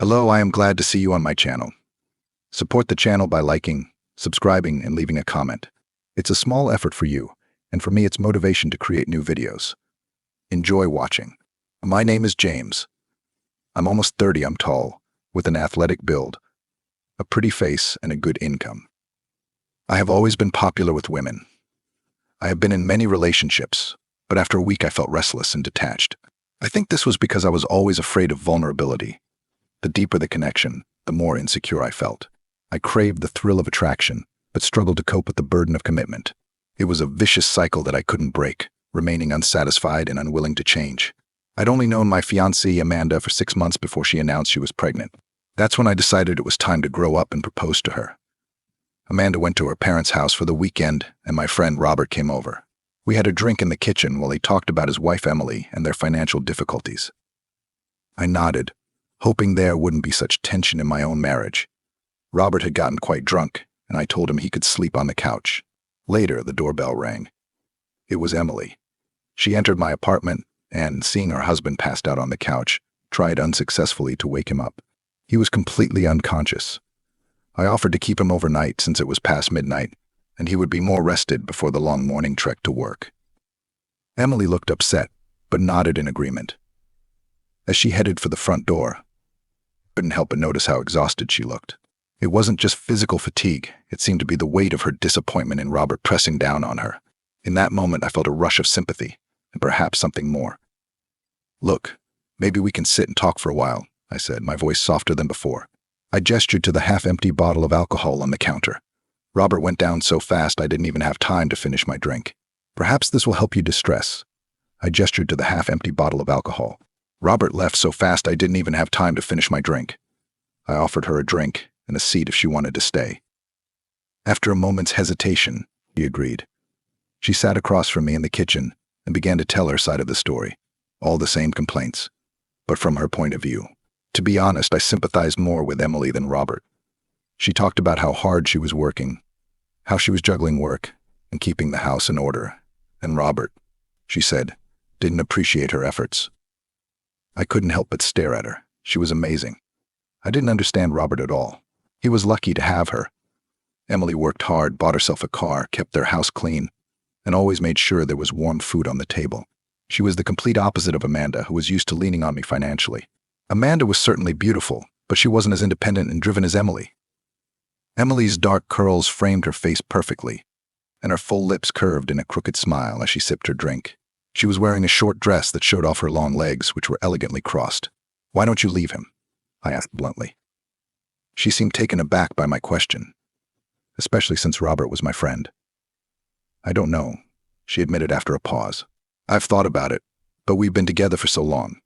Hello, I am glad to see you on my channel. Support the channel by liking, subscribing, and leaving a comment. It's a small effort for you, and for me it's motivation to create new videos. Enjoy watching. My name is James. I'm almost 30, I'm tall, with an athletic build, a pretty face, and a good income. I have always been popular with women. I have been in many relationships, but after a week I felt restless and detached. I think this was because I was always afraid of vulnerability. The deeper the connection, the more insecure I felt. I craved the thrill of attraction, but struggled to cope with the burden of commitment. It was a vicious cycle that I couldn't break, remaining unsatisfied and unwilling to change. I'd only known my fiancée, Amanda, for 6 months before she announced she was pregnant. That's when I decided it was time to grow up and propose to her. Amanda went to her parents' house for the weekend, and my friend Robert came over. We had a drink in the kitchen while he talked about his wife Emily and their financial difficulties. I nodded, hoping there wouldn't be such tension in my own marriage. Robert had gotten quite drunk, and I told him he could sleep on the couch. Later, the doorbell rang. It was Emily. She entered my apartment and, seeing her husband passed out on the couch, tried unsuccessfully to wake him up. He was completely unconscious. I offered to keep him overnight since it was past midnight, and he would be more rested before the long morning trek to work. Emily looked upset, but nodded in agreement. As she headed for the front door, I couldn't help but notice how exhausted she looked. It wasn't just physical fatigue, it seemed to be the weight of her disappointment in Robert pressing down on her. In that moment, I felt a rush of sympathy, and perhaps something more. "Look, maybe we can sit and talk for a while," I said, my voice softer than before. I gestured to the half-empty bottle of alcohol on the counter. Robert went down so fast I didn't even have time to finish my drink. "Perhaps this will help you distress." I gestured to the half-empty bottle of alcohol. Robert left so fast I didn't even have time to finish my drink. I offered her a drink and a seat if she wanted to stay. After a moment's hesitation, she agreed. She sat across from me in the kitchen and began to tell her side of the story. All the same complaints, but from her point of view. To be honest, I sympathized more with Emily than Robert. She talked about how hard she was working, how she was juggling work and keeping the house in order. And Robert, she said, didn't appreciate her efforts. I couldn't help but stare at her. She was amazing. I didn't understand Robert at all. He was lucky to have her. Emily worked hard, bought herself a car, kept their house clean, and always made sure there was warm food on the table. She was the complete opposite of Amanda, who was used to leaning on me financially. Amanda was certainly beautiful, but she wasn't as independent and driven as Emily. Emily's dark curls framed her face perfectly, and her full lips curved in a crooked smile as she sipped her drink. She was wearing a short dress that showed off her long legs, which were elegantly crossed. "Why don't you leave him?" I asked bluntly. She seemed taken aback by my question, especially since Robert was my friend. "I don't know," she admitted after a pause. "I've thought about it, but we've been together for so long.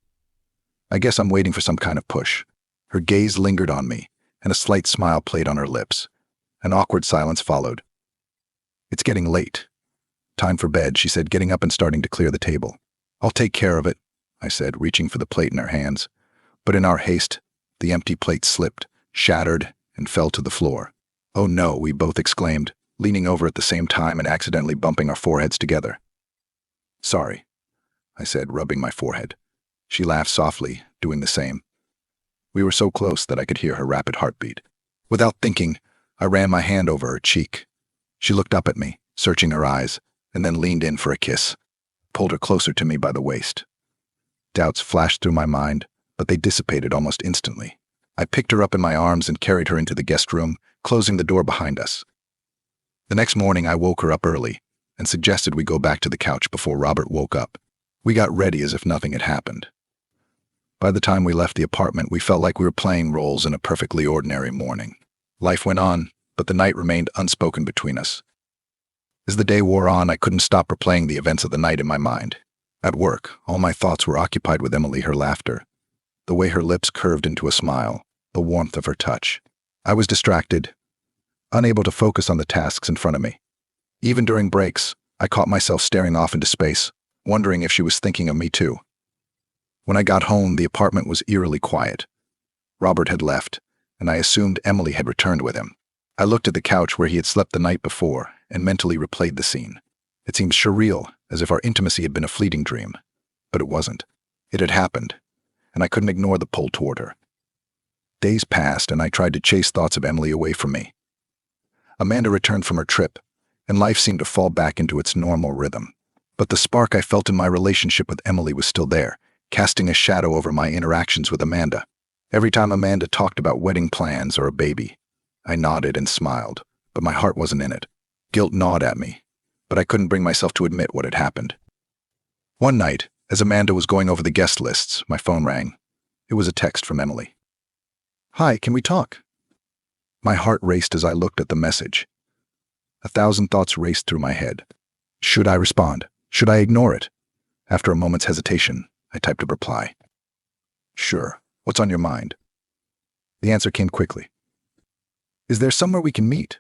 I guess I'm waiting for some kind of push." Her gaze lingered on me, and a slight smile played on her lips. An awkward silence followed. "It's getting late. Time for bed," she said, getting up and starting to clear the table. "I'll take care of it," I said, reaching for the plate in her hands. But in our haste, the empty plate slipped, shattered, and fell to the floor. "Oh no," we both exclaimed, leaning over at the same time and accidentally bumping our foreheads together. "Sorry," I said, rubbing my forehead. She laughed softly, doing the same. We were so close that I could hear her rapid heartbeat. Without thinking, I ran my hand over her cheek. She looked up at me, searching her eyes, and then leaned in for a kiss. Pulled her closer to me by the waist. Doubts flashed through my mind, but they dissipated almost instantly. I picked her up in my arms and carried her into the guest room, closing the door behind us. The next morning I woke her up early and suggested we go back to the couch before Robert woke up. We got ready as if nothing had happened. By the time we left the apartment, we felt like we were playing roles in a perfectly ordinary morning. Life went on, but the night remained unspoken between us. As the day wore on, I couldn't stop replaying the events of the night in my mind. At work, all my thoughts were occupied with Emily, her laughter, the way her lips curved into a smile, the warmth of her touch. I was distracted, unable to focus on the tasks in front of me. Even during breaks, I caught myself staring off into space, wondering if she was thinking of me too. When I got home, the apartment was eerily quiet. Robert had left, and I assumed Emily had returned with him. I looked at the couch where he had slept the night before and mentally replayed the scene. It seemed surreal, as if our intimacy had been a fleeting dream. But it wasn't. It had happened, and I couldn't ignore the pull toward her. Days passed, and I tried to chase thoughts of Emily away from me. Amanda returned from her trip, and life seemed to fall back into its normal rhythm. But the spark I felt in my relationship with Emily was still there, casting a shadow over my interactions with Amanda. Every time Amanda talked about wedding plans or a baby, I nodded and smiled, but my heart wasn't in it. Guilt gnawed at me, but I couldn't bring myself to admit what had happened. One night, as Amanda was going over the guest lists, my phone rang. It was a text from Emily. "Hi, can we talk?" My heart raced as I looked at the message. 1,000 thoughts raced through my head. Should I respond? Should I ignore it? After a moment's hesitation, I typed a reply. "Sure. What's on your mind?" The answer came quickly. "Is there somewhere we can meet?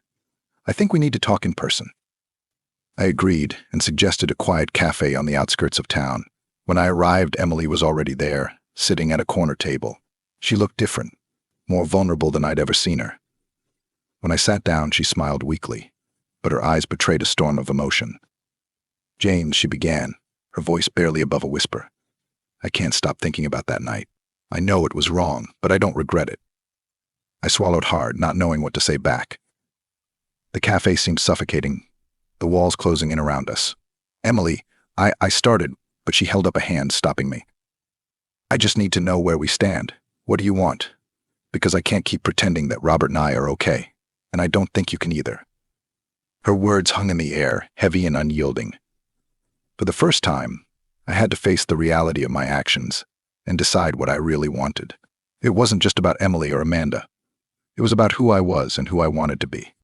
I think we need to talk in person." I agreed and suggested a quiet cafe on the outskirts of town. When I arrived, Emily was already there, sitting at a corner table. She looked different, more vulnerable than I'd ever seen her. When I sat down, she smiled weakly, but her eyes betrayed a storm of emotion. "James," she began, her voice barely above a whisper. "I can't stop thinking about that night. I know it was wrong, but I don't regret it." I swallowed hard, not knowing what to say back. The cafe seemed suffocating, the walls closing in around us. "Emily," I started, but she held up a hand, stopping me. "I just need to know where we stand. What do you want? Because I can't keep pretending that Robert and I are okay, and I don't think you can either." Her words hung in the air, heavy and unyielding. For the first time, I had to face the reality of my actions and decide what I really wanted. It wasn't just about Emily or Amanda. It was about who I was and who I wanted to be.